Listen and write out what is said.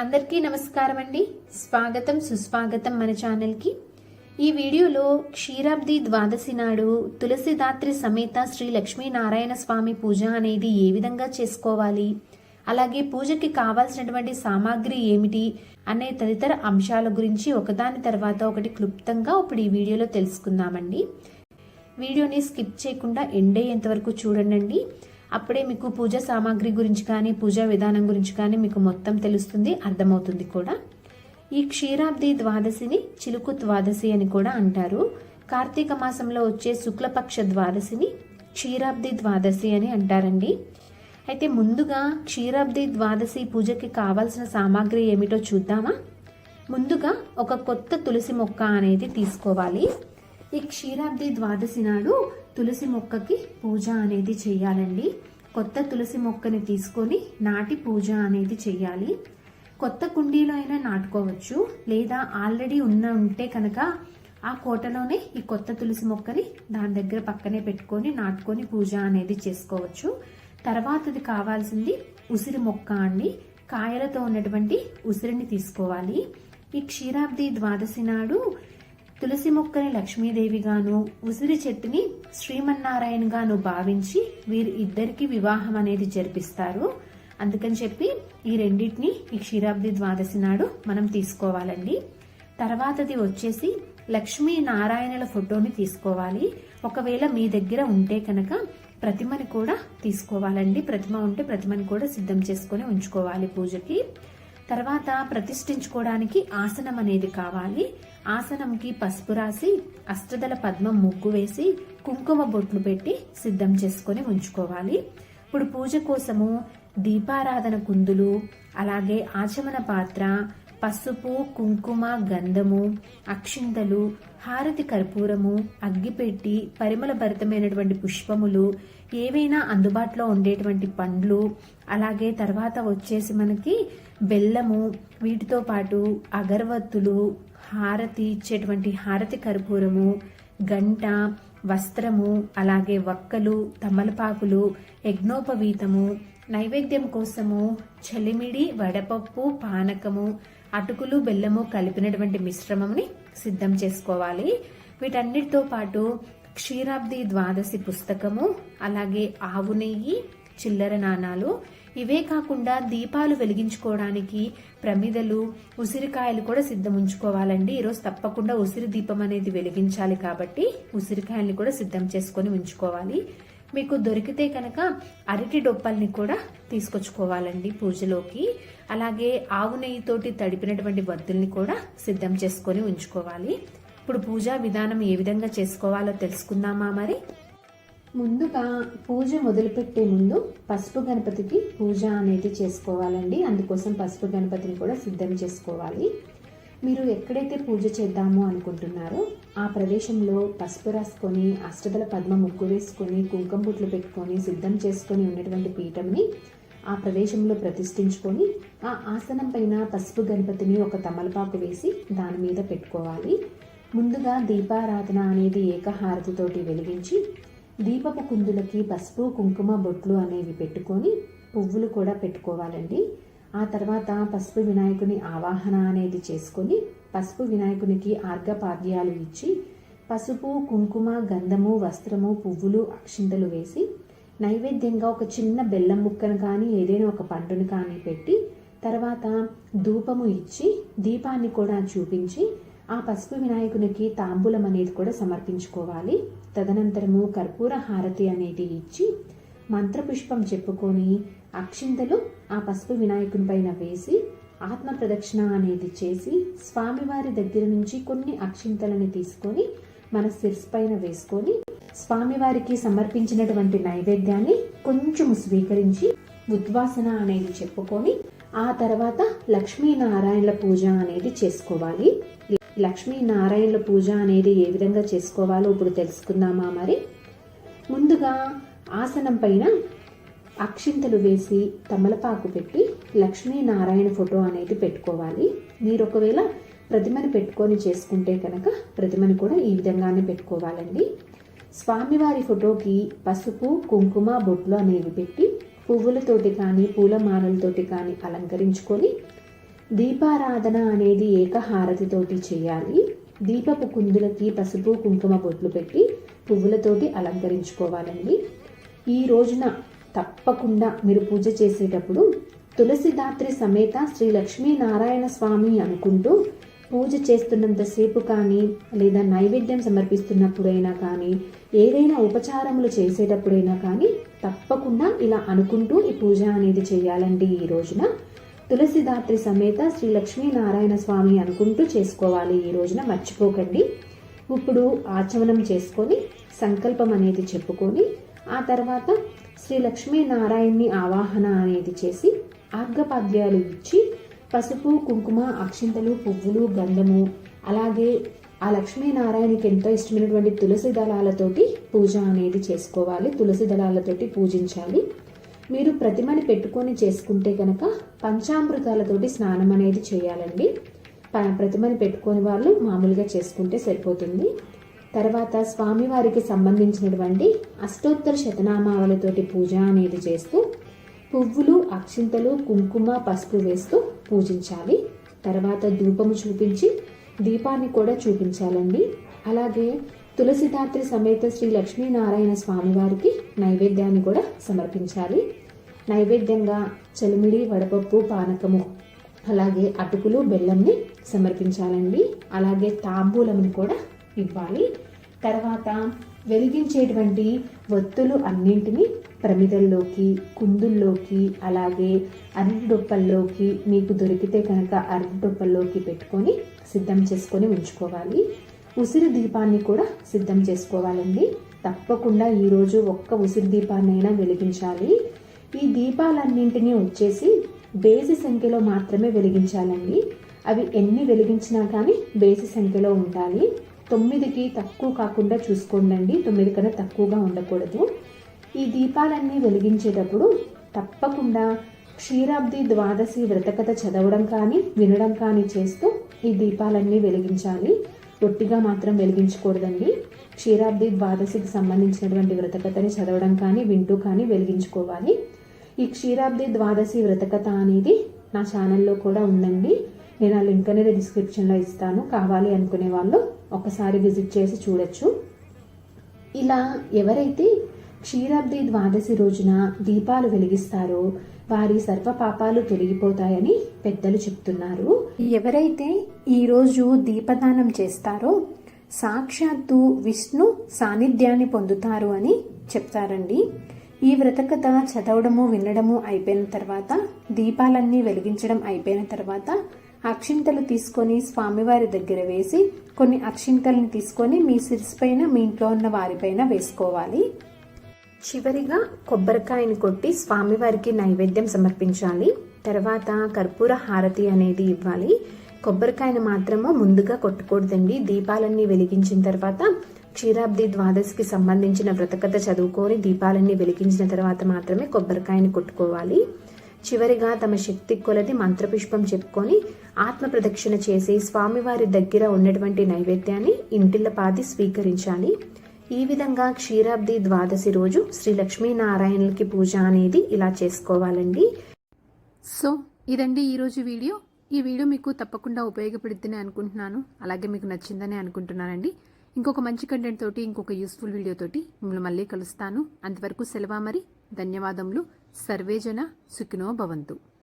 అందరికీ నమస్కారం అండి. స్వాగతం సుస్వాగతం మన ఛానల్కి. ఈ వీడియోలో క్షీరాబ్ది ద్వాదశి నాడు తులసిదాత్రి సమేత శ్రీ లక్ష్మీనారాయణ స్వామి పూజ అనేది ఏ విధంగా చేసుకోవాలి, అలాగే పూజకి కావాల్సినటువంటి సామాగ్రి ఏమిటి అనే తదితర అంశాల గురించి ఒకదాని తర్వాత ఒకటి క్లుప్తంగా ఇప్పుడు ఈ వీడియోలో తెలుసుకుందామండి. వీడియోని స్కిప్ చేయకుండా ఎండ్ అయ్యేంత వరకు చూడండి. అప్పుడే మీకు పూజ సామాగ్రి గురించి కానీ పూజా విధానం గురించి కానీ మీకు మొత్తం తెలుస్తుంది, అర్థమవుతుంది కూడా. ఈ క్షీరాబ్ది ద్వాదశిని చిలుకు ద్వాదశి అని కూడా అంటారు. కార్తీక మాసంలో వచ్చే శుక్లపక్ష ద్వాదశిని క్షీరాబ్ది ద్వాదశి అని అంటారండి. అయితే ముందుగా క్షీరాబ్ది ద్వాదశి పూజకి కావాల్సిన సామాగ్రి ఏమిటో చూద్దామా. ముందుగా ఒక కొత్త తులసి మొక్క అనేది తీసుకోవాలి. ఈ క్షీరాబ్ది ద్వాదశి నాడు తులసి మొక్కకి పూజ అనేది చేయాలండి. కొత్త తులసి మొక్కని తీసుకొని నాటి పూజ అనేది చేయాలి. కొత్త కుండీలో అయినా నాటుకోవచ్చు, లేదా ఆల్రెడీ ఉంటే కనుక ఆ కోటలోనే ఈ కొత్త తులసి మొక్కని దాని దగ్గర పక్కనే పెట్టుకొని నాటుకొని పూజ అనేది చేసుకోవచ్చు. తర్వాతది కావాల్సింది ఉసిరి మొక్క అండి. కాయలతో ఉన్నటువంటి ఉసిరిని తీసుకోవాలి. ఈ క్షీరాబ్ది ద్వాదశి నాడు తులసి మొక్కని లక్ష్మీదేవిగాను, ఉసిరి చెట్టుని శ్రీమన్నారాయణ గాను భావించి వీరి ఇద్దరికి వివాహం అనేది జరిపిస్తారు. అందుకని చెప్పి ఈ రెండింటిని ఈ క్షీరాబ్ది ద్వాదశి నాడు మనం తీసుకోవాలండి. తర్వాతది వచ్చేసి లక్ష్మీనారాయణల ఫోటోని తీసుకోవాలి. ఒకవేళ మీ దగ్గర ఉంటే కనుక ప్రతిమని కూడా తీసుకోవాలండి. ప్రతిమ ఉంటే ప్రతిమని కూడా సిద్ధం చేసుకొని ఉంచుకోవాలి పూజకి. తర్వాత ప్రతిష్ఠించుకోవడానికి ఆసనం అనేది కావాలి. ఆసనంకి పసుపు రాసి అష్టదళ పద్మం ముగ్గు వేసి కుంకుమ బొట్లు పెట్టి సిద్ధం చేసుకొని ఉంచుకోవాలి. ఇప్పుడు పూజ కోసము దీపారాధన కుందులు, అలాగే ఆచమన పాత్ర, పసుపు, కుంకుమ, గంధము, అక్షింతలు, హారతి కర్పూరము, అగ్గిపెట్టి, పరిమళ భరితమైనటువంటి పుష్పములు, ఏవైనా అందుబాటులో ఉండేటువంటి పండ్లు, అలాగే తర్వాత వచ్చేసి మనకి బెల్లము, వీటితో పాటు అగరవత్తులు, హారతి ఇచ్చేటువంటి హారతి కర్పూరము, గంట, వస్త్రము, అలాగే వక్కలు, తమలపాకులు, యజ్ఞోపవీతము, నైవేద్యం కోసము చలిమిడి, వడపప్పు, పానకము, అటుకులు, బెల్లము కలిపినటువంటి మిశ్రమంని సిద్ధం చేసుకోవాలి. వీటన్నిటితో పాటు క్షీరాబ్ది ద్వాదశి పుస్తకము, అలాగే ఆవు నెయ్యి, చిల్లర నాణాలు, ఇవే కాకుండా దీపాలు వెలిగించుకోవడానికి ప్రమిదలు, ఉసిరికాయలు కూడా సిద్ధం ఉంచుకోవాలండి. ఈరోజు తప్పకుండా ఉసిరి దీపం అనేది వెలిగించాలి కాబట్టి ఉసిరికాయల్ని కూడా సిద్ధం చేసుకొని ఉంచుకోవాలి. మీకు దొరికితే కనుక అరటి డొప్పల్ని కూడా తీసుకొచ్చుకోవాలండి పూజలోకి. అలాగే ఆవు నెయ్యితోటి తడిపినటువంటి వద్దుల్ని కూడా సిద్ధం చేసుకొని ఉంచుకోవాలి. ఇప్పుడు పూజా విధానం ఏ విధంగా చేసుకోవాలో తెలుసుకుందామా మరి. ముందుగా పూజ మొదలుపెట్టే ముందు పసుపు గణపతికి పూజ అనేది చేసుకోవాలండి. అందుకోసం పసుపు గణపతిని కూడా సిద్ధం చేసుకోవాలి. మీరు ఎక్కడైతే పూజ చేద్దామో అనుకుంటున్నారో ఆ ప్రదేశంలో పసుపు రాసుకొని అష్టదళ పద్మ ముగ్గు వేసుకొని కుంకుమ బొట్లు పెట్టుకొని సిద్ధం చేసుకొని ఉన్నటువంటి పీఠంని ఆ ప్రదేశంలో ప్రతిష్ఠించుకొని ఆ ఆసనం పైన పసుపు గణపతిని ఒక తమలపాకు వేసి దాని మీద పెట్టుకోవాలి. ముందుగా దీపారాధన అనేది ఏకహారతితోటి వెలిగించి దీపపు కుందులకి పసుపు, కుంకుమ బొట్లు అనేవి పెట్టుకొని పువ్వులు కూడా పెట్టుకోవాలండి. ఆ తర్వాత పసుపు వినాయకుని ఆవాహన అనేది చేసుకొని పసుపు వినాయకునికి ఆర్ఘపాద్యాలు ఇచ్చి పసుపు, కుంకుమ, గంధము, వస్త్రము, పువ్వులు, అక్షింతలు వేసి నైవేద్యంగా ఒక చిన్న బెల్లం ముక్కను కానీ ఏదైనా ఒక పండుని కానీ పెట్టి తర్వాత ధూపము ఇచ్చి దీపాన్ని కూడా చూపించి ఆ పసుపు వినాయకునికి తాంబూలం అనేది కూడా సమర్పించుకోవాలి. తదనంతరము కర్పూర హారతి అనేది ఇచ్చి మంత్రపుష్పం చెప్పుకొని అక్షింతలు ఆ పసుపు వినాయకుని పైన వేసి ఆత్మ ప్రదక్షిణ అనేది చేసి స్వామివారి దగ్గర నుంచి కొన్ని అక్షింతలని తీసుకొని మన శిరస్సు పైన వేసుకొని స్వామివారికి సమర్పించినటువంటి నైవేద్యాన్ని కొంచెం స్వీకరించి ఉద్వాసన అనేది చెప్పుకొని ఆ తర్వాత లక్ష్మీనారాయణల పూజ అనేది చేసుకోవాలి. లక్ష్మీనారాయణల పూజ అనేది ఏ విధంగా చేసుకోవాలో ఇప్పుడు తెలుసుకుందామా మరి. ముందుగా ఆసనం పైన అక్షింతలు వేసి తమలపాకు పెట్టి లక్ష్మీనారాయణ ఫోటో అనేది పెట్టుకోవాలి. మీరు ఒకవేళ ప్రతిమని పెట్టుకొని చేసుకుంటే కనుక ప్రతిమని కూడా ఈ విధంగానే పెట్టుకోవాలండి. స్వామివారి ఫోటోకి పసుపు, కుంకుమ, బొట్లు అనేవి పెట్టి పువ్వులతోటి కానీ పూలమాలలతోటి కానీ అలంకరించుకొని దీపారాధన అనేది ఏకహారతితోటి చేయాలి. దీపపు కుందులకి పసుపు కుంకుమ బొట్లు పెట్టి పువ్వులతోటి అలంకరించుకోవాలండి. ఈ రోజున తప్పకుండా మీరు పూజ చేసేటప్పుడు తులసిదాత్రి సమేత శ్రీ లక్ష్మీనారాయణ స్వామి అనుకుంటూ పూజ చేస్తున్నంతసేపు కానీ లేదా నైవేద్యం సమర్పిస్తున్నప్పుడైనా కానీ ఏదైనా ఉపచారములు చేసేటప్పుడైనా కానీ తప్పకుండా ఇలా అనుకుంటూ ఈ పూజ అనేది చేయాలండి. ఈ రోజున తులసిదాత్రి సమేత శ్రీ లక్ష్మీనారాయణ స్వామి అనుకుంటూ చేసుకోవాలి. ఈ రోజున మర్చిపోకండి. ఇప్పుడు ఆచమనం చేసుకొని సంకల్పం అనేది చెప్పుకొని ఆ తర్వాత శ్రీ లక్ష్మీనారాయణని ఆవాహన అనేది చేసి ఆర్ఘపాద్యాలు ఇచ్చి పసుపు కుంకుమ అక్షింతలు పువ్వులు గంధము అలాగే ఆ లక్ష్మీనారాయణకి ఎంతో ఇష్టమైనటువంటి తులసి దళాలతోటి పూజ అనేది చేసుకోవాలి. తులసి దళాలతోటి పూజించాలి. మీరు ప్రతిమని పెట్టుకొని చేసుకుంటే కనుక పంచామృతాలతోటి స్నానం అనేది చేయాలండి. ప్రతిమని పెట్టుకొని వాళ్ళు మామూలుగా చేసుకుంటే సరిపోతుంది. తర్వాత స్వామివారికి సంబంధించినటువంటి అష్టోత్తర శతనామావళితోటి పూజ అనేది చేస్తూ పువ్వులు అక్షింతలు కుంకుమ పసుపు వేస్తూ పూజించాలి. తర్వాత ధూపము చూపించి దీపాన్ని కూడా చూపించాలండి. అలాగే తులసిదాత్రి సమేత శ్రీ లక్ష్మీనారాయణ స్వామివారికి నైవేద్యాన్ని కూడా సమర్పించాలి. నైవేద్యంగా చలిమిడి వడపప్పు పానకము అలాగే అటుకులు బెల్లంని సమర్పించాలండి. అలాగే తాంబూలంని కూడా ఇవ్వాలి. తర్వాత వెలిగించేటువంటి ఒత్తులు అన్నింటినీ ప్రమిదల్లోకి కుందుల్లోకి అలాగే అరటిడొప్పల్లోకి మీకు దొరికితే కనుక అరటిడొప్పల్లోకి పెట్టుకొని సిద్ధం చేసుకొని ఉంచుకోవాలి. ఉసిరి దీపాన్ని కూడా సిద్ధం చేసుకోవాలండి. తప్పకుండా ఈరోజు ఒక్క ఉసిరి దీపాన్నైనా వెలిగించాలి. ఈ దీపాలన్నింటినీ వచ్చేసి బేసి సంఖ్యలో మాత్రమే వెలిగించాలండి. అవి ఎన్ని వెలిగించినా కానీ బేసి సంఖ్యలో ఉండాలి. 9కి తక్కువ కాకుండా చూసుకోండి. 9 కన్నా తక్కువగా ఉండకూడదు. ఈ దీపాలన్నీ వెలిగించేటప్పుడు తప్పకుండా క్షీరాబ్ది ద్వాదశి వ్రతకథ చదవడం కానీ వినడం కానీ చేస్తూ ఈ దీపాలన్నీ వెలిగించాలి. ఒట్టిగా మాత్రం వెలిగించకూడదండి. క్షీరాబ్ది ద్వాదశికి సంబంధించినటువంటి వ్రతకథని చదవడం కానీ వింటూ కానీ వెలిగించుకోవాలి. ఈ క్షీరాబ్ది ద్వాదశి వ్రతకథ అనేది నా ఛానల్లో కూడా ఉందండి. నేను ఆ లింక్ అనేది డిస్క్రిప్షన్లో ఇస్తాను. కావాలి అనుకునే వాళ్ళు ఒకసారి విజిట్ చేసి చూడొచ్చు. ఇలా ఎవరైతే క్షీరాబ్ది ద్వాదశి రోజున దీపాలు వెలిగిస్తారో వారి సర్వ పాపాలు తొలగిపోతాయని పెద్దలు చెప్తున్నారు. ఎవరైతే ఈరోజు దీపదానం చేస్తారో సాక్షాత్తు విష్ణు సాన్నిధ్యాన్ని పొందుతారు అని చెప్తారండి. ఈ వ్రతకథ చదవడము వినడము అయిపోయిన తర్వాత దీపాలన్నీ వెలిగించడం అయిపోయిన తర్వాత అక్షింతలు తీసుకొని స్వామివారి దగ్గర వేసి కొన్ని అక్షింతలను తీసుకొని మీ శిరస్సు పైన మీ ఇంట్లో ఉన్న వారిపైన వేసుకోవాలి. చివరిగా కొబ్బరికాయని కొట్టి స్వామివారికి నైవేద్యం సమర్పించాలి. తర్వాత కర్పూర హారతి అనేది ఇవ్వాలి. కొబ్బరికాయను మాత్రము ముందుగా కొట్టకూడదండి. దీపాలన్నీ వెలిగించిన తర్వాత క్షీరాబ్ది ద్వాదశికి సంబంధించిన వ్రతకథ చదువుకొని దీపాలన్నీ వెలిగించిన తర్వాత మాత్రమే కొబ్బరికాయని కొట్టుకోవాలి. చివరిగా తమ శక్తి కొలది మంత్రపుష్పం చెప్పుకొని ఆత్మ ప్రదక్షిణ చేసి స్వామివారి దగ్గర ఉన్నటువంటి నైవేద్యాన్ని ఇంటిల్లపాది స్వీకరించాలి. ఈ విధంగా క్షీరాబ్ది ద్వాదశి రోజు శ్రీ లక్ష్మీనారాయణులకి పూజ అనేది ఇలా చేసుకోవాలండి. సో ఇదండి ఈరోజు వీడియో. ఈ వీడియో మీకు తప్పకుండా ఉపయోగపడుతుందని అనుకుంటున్నాను. అలాగే మీకు నచ్చిందని అనుకుంటున్నానండి. ఇంకొక మంచి కంటెంట్ తోటి ఇంకొక యూస్ఫుల్ వీడియోతోటి మిమ్మల్ని మళ్ళీ కలుస్తాను. అంతవరకు సెలవు మరి. ధన్యవాదములు. సర్వేజన సుఖినో భవంతు.